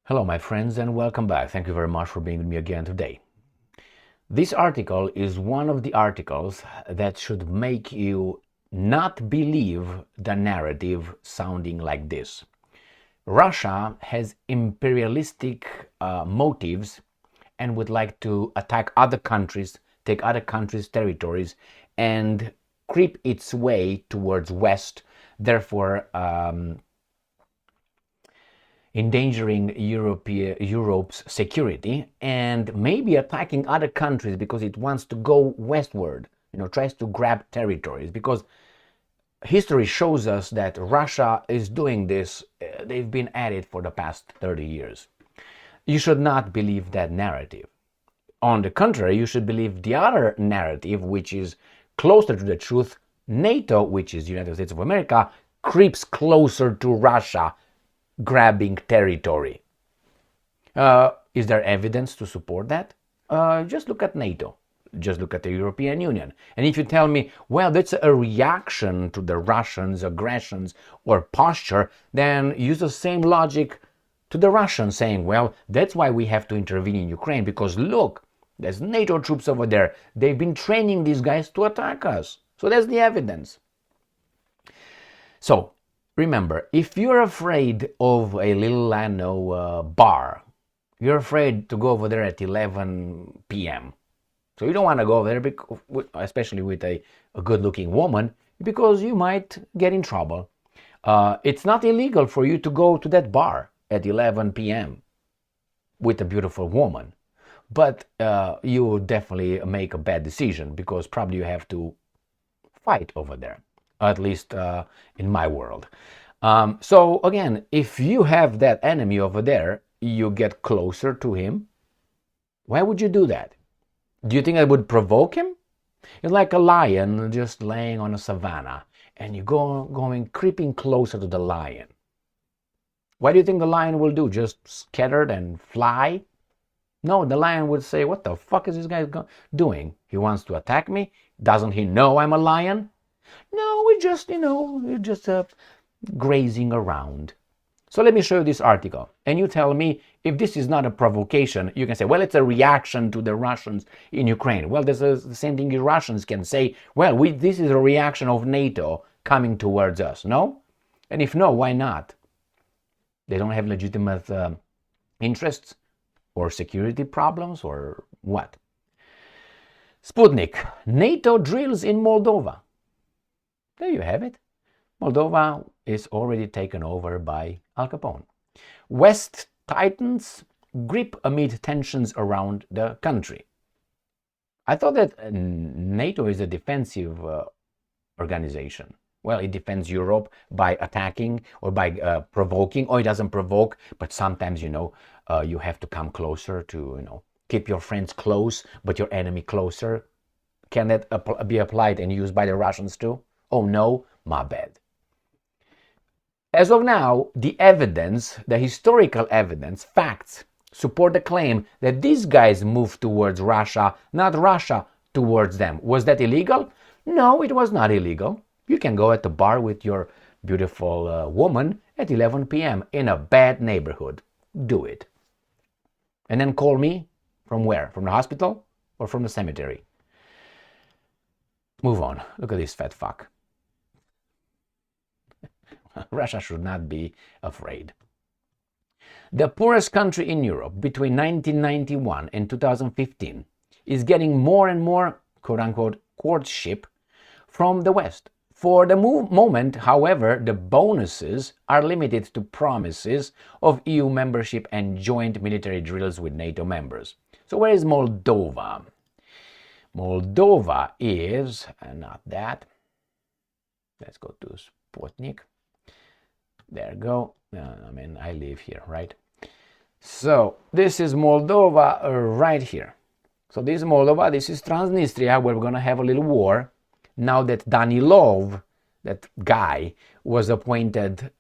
Hello, my friends, and welcome back. Thank you very much for being with me again today. This article is one of the articles that should make you not believe the narrative sounding like this. Russia has imperialistic motives and would like to attack other countries, take other countries' territories, and creep its way towards West, therefore endangering Europe's security and maybe attacking other countries because it wants to go westward, tries to grab territories. Because history shows us that Russia is doing this. They've been at it for the past 30 years. You should not believe that narrative. On the contrary, you should believe the other narrative, which is closer to the truth. NATO, which is the United States of America, creeps closer to Russia, grabbing territory. Is there evidence to support that? Just look at NATO. Just look at the European Union. And if you tell me, well, that's a reaction to the Russians' aggressions or posture, then use the same logic to the Russians, saying, well, that's why we have to intervene in Ukraine, because look, there's NATO troops over there. They've been training these guys to attack us. So that's the evidence. So, remember, if you're afraid of a little, I know, bar, you're afraid to go over there at 11 p.m. So you don't want to go there, especially with a good-looking woman, because you might get in trouble. It's not illegal for you to go to that bar at 11 p.m. with a beautiful woman, but you will definitely make a bad decision because probably you have to fight over there. At least in my world. So again, if you have that enemy over there, you get closer to him. Why would you do that? Do you think that would provoke him? It's like a lion just laying on a savanna, and you going creeping closer to the lion. What do you think the lion will do? Just scattered and fly? No, the lion would say, what the fuck is this guy doing? He wants to attack me? Doesn't he know I'm a lion? No, we're just grazing around. So let me show you this article. And you tell me if this is not a provocation. You can say, well, it's a reaction to the Russians in Ukraine. Well, there's the same thing the Russians can say, well, this is a reaction of NATO coming towards us. No? And if no, why not? They don't have legitimate interests or security problems or what? Sputnik, NATO drills in Moldova. There you have it. Moldova is already taken over by Al Capone. West tightens grip amid tensions around the country. I thought that NATO is a defensive organization. Well, it defends Europe by attacking or by provoking, or it doesn't provoke, but sometimes, you have to come closer to, keep your friends close, but your enemy closer. Can that be applied and used by the Russians too? Oh no, my bad. As of now, the evidence, the historical evidence, facts, support the claim that these guys moved towards Russia, not Russia towards them. Was that illegal? No, it was not illegal. You can go at the bar with your beautiful woman at 11 p.m. in a bad neighborhood. Do it. And then call me from where? From the hospital or from the cemetery? Move on. Look at this fat fuck. Russia should not be afraid. The poorest country in Europe between 1991 and 2015 is getting more and more, quote-unquote, courtship from the West. For the moment, however, the bonuses are limited to promises of EU membership and joint military drills with NATO members. So where is Moldova? Moldova is, not that. Let's go to Sputnik. There you go. I live here, right? So this is Moldova right here. So this is Moldova, this is Transnistria, where we're going to have a little war. Now that Danilov, that guy, was appointed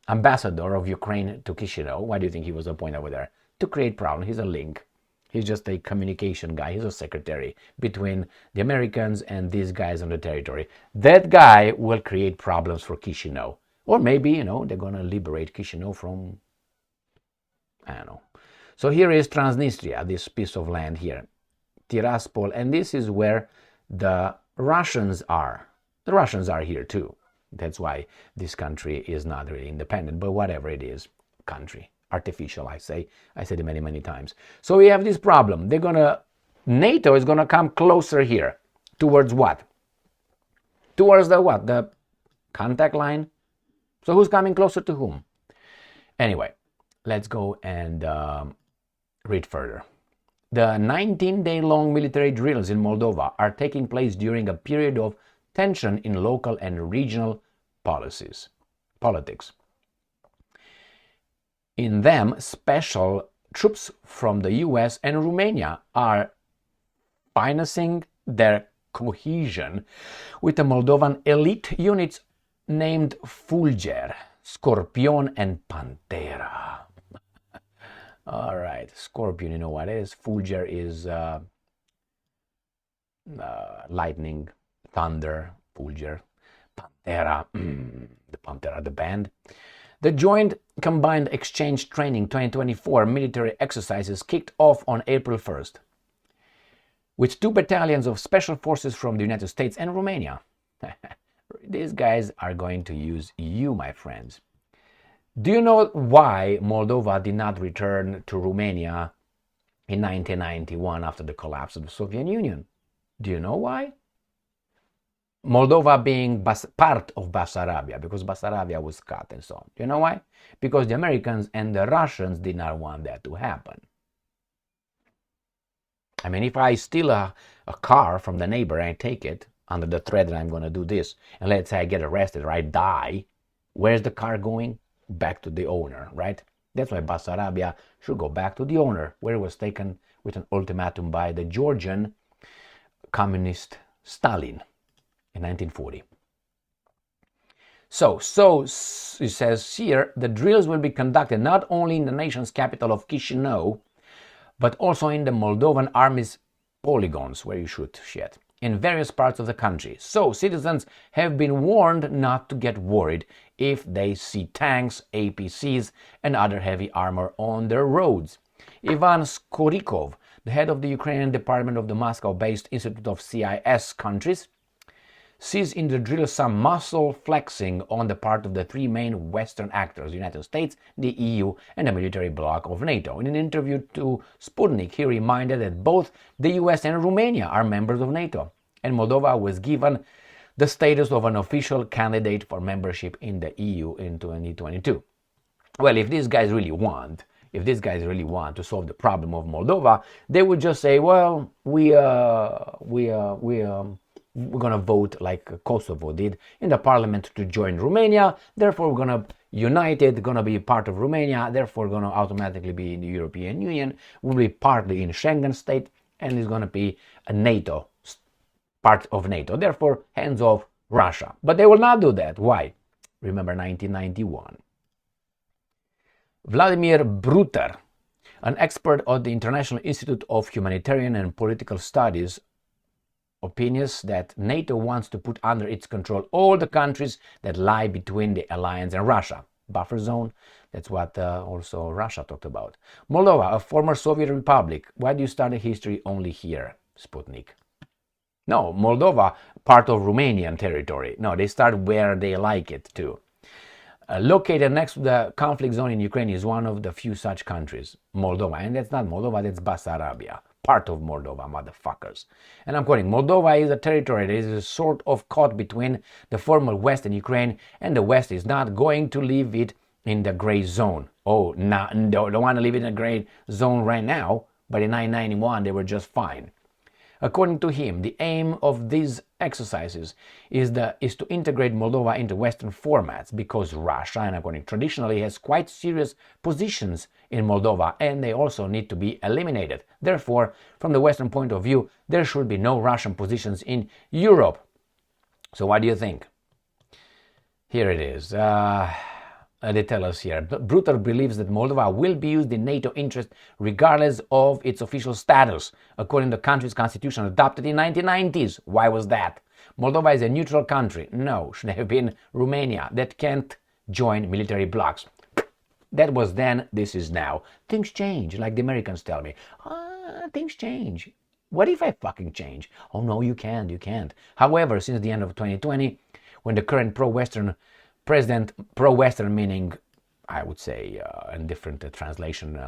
ambassador of Ukraine to Chisinau. Why do you think he was appointed over there? To create problems. He's a link. He's just a communication guy. He's a secretary between the Americans and these guys on the territory. That guy will create problems for Chisinau. Or maybe, they're going to liberate Chisinau from I don't know. So here is Transnistria, this piece of land here, Tiraspol, and this is where the Russians are. The Russians are here too. That's why this country is not really independent, but whatever it is, country, artificial, I said it many, many times. So we have this problem. NATO is gonna come closer here. Towards what? Towards the what? The contact line? So who's coming closer to whom? Anyway, let's go and read further. The 19-day-long military drills in Moldova are taking place during a period of tension in local and regional politics. In them, special troops from the US and Romania are financing their cohesion with the Moldovan elite units named Fulger, Scorpion, and Pantera. All right, Scorpion, you know what it is. Fulger is lightning, thunder, Fulger. Pantera, the Pantera, the band. The Joint Combined Exchange Training 2024 military exercises kicked off on April 1st, with 2 battalions of special forces from the United States and Romania. These guys are going to use you, my friends. Do you know why Moldova did not return to Romania in 1991 after the collapse of the Soviet Union? Do you know why? Moldova being part of Bessarabia, because Bessarabia was cut and so on. Do you know why? Because the Americans and the Russians did not want that to happen. I mean, if I steal a car from the neighbor and I take it under the threat that I'm going to do this, and let's say I get arrested or I die, where's the car going? Back to the owner, right? That's why Bessarabia should go back to the owner, where it was taken with an ultimatum by the Georgian communist Stalin in 1940. So it says here, the drills will be conducted not only in the nation's capital of Chisinau, but also in the Moldovan army's polygons where you shoot shit in various parts of the country. So citizens have been warned not to get worried if they see tanks, APCs, and other heavy armor on their roads. Ivan Skorikov, the head of the Ukrainian department of the Moscow-based Institute of CIS countries, sees in the drill some muscle flexing on the part of the 3 main Western actors, the United States, the EU, and the military bloc of NATO. In an interview to Sputnik, he reminded that both the US and Romania are members of NATO, and Moldova was given the status of an official candidate for membership in the EU in 2022. Well, if these guys really want to solve the problem of Moldova, they would just say, well, we're going to vote like Kosovo did in the parliament to join Romania. Therefore, we're going to unite it, going to be part of Romania. Therefore, going to automatically be in the European Union. We'll be partly in Schengen state, and it's going to be a NATO, part of NATO. Therefore, hands off Russia. But they will not do that. Why? Remember 1991. Vladimir Bruter, an expert at the International Institute of Humanitarian and Political Studies, opinions that NATO wants to put under its control all the countries that lie between the alliance and Russia. Buffer zone, that's what also Russia talked about. Moldova, a former Soviet republic. Why do you study history only here, Sputnik? No, Moldova, part of Romanian territory. No, they start where they like it too. Located next to the conflict zone in Ukraine is one of the few such countries, Moldova. And that's not Moldova, that's Bessarabia. Part of Moldova, motherfuckers. And I'm quoting, Moldova is a territory that is sort of caught between the former West and Ukraine, and the West is not going to leave it in the gray zone. Oh, no, don't want to leave it in the gray zone right now, but in 1991 they were just fine. According to him, the aim of these exercises is to integrate Moldova into Western formats, because Russia, and according traditionally, has quite serious positions in Moldova, and they also need to be eliminated. Therefore, from the Western point of view, there should be no Russian positions in Europe. So what do you think? Here it is. They tell us here, Bruter believes that Moldova will be used in NATO interest regardless of its official status, according to the country's constitution adopted in 1990s. Why was that? Moldova is a neutral country. No, should have been Romania that can't join military blocs. That was then, this is now. Things change, like the Americans tell me. Things change. What if I fucking change? Oh no, you can't, you can't. However, since the end of 2020, when the current pro-Western president, pro-Western meaning, I would say, in different translation,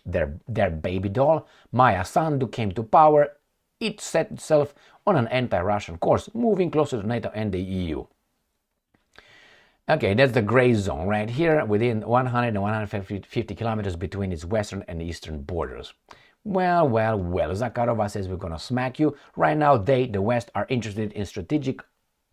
their baby doll, Maya Sandu, came to power, it set itself on an anti-Russian course, moving closer to NATO and the EU. Okay, that's the gray zone right here, within 100 and 150 kilometers between its western and eastern borders. Well, Zakharova says we're gonna smack you. Right now, the West, are interested in strategic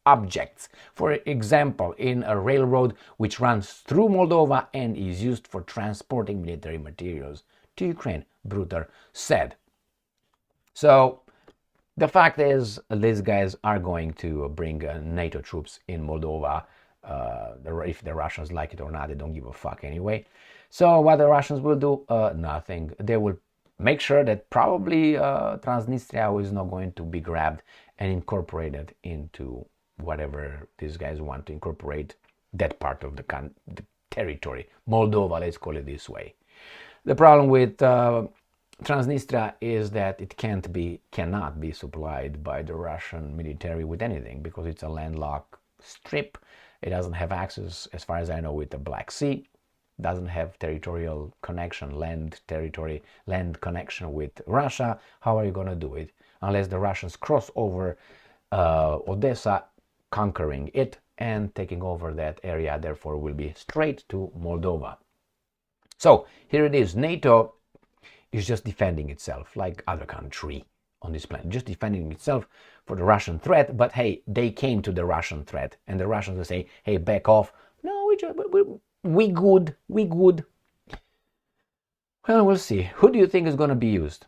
objects. For example, in a railroad which runs through Moldova and is used for transporting military materials to Ukraine, Brutter said. So, the fact is, these guys are going to bring NATO troops in Moldova. If the Russians like it or not, they don't give a fuck anyway. So what the Russians will do? Nothing. They will make sure that probably Transnistria is not going to be grabbed and incorporated into whatever these guys want to incorporate that part of the territory. Moldova, let's call it this way. The problem with Transnistria is that it cannot be supplied by the Russian military with anything because it's a landlocked strip. It doesn't have access, as far as I know, with the Black Sea. Doesn't have territorial connection, land connection with Russia. How are you going to do it? Unless the Russians cross over Odessa, conquering it and taking over that area, therefore will be straight to Moldova. So here it is. NATO is just defending itself like other country on this planet, just defending itself for the Russian threat. But hey, they came to the Russian threat, and the Russians will say, hey, back off. No, we good. Well, we'll see. Who do you think is going to be used?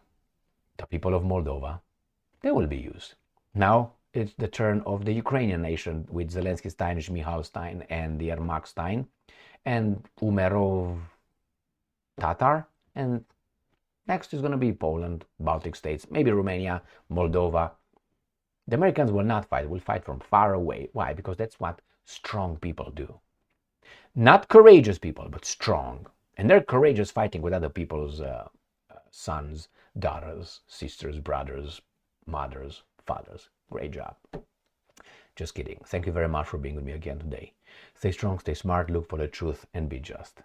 The people of Moldova. They will be used. Now it's the turn of the Ukrainian nation with Zelensky Stein, Shmyhal Stein, and the Yermak Stein, and Umerov Tatar, and next is going to be Poland, Baltic states, maybe Romania, Moldova. The Americans will not fight, will fight from far away. Why? Because that's what strong people do. Not courageous people, but strong. And they're courageous fighting with other people's sons, daughters, sisters, brothers, mothers, fathers. Great job. Just kidding. Thank you very much for being with me again today. Stay strong, stay smart, look for the truth, and be just.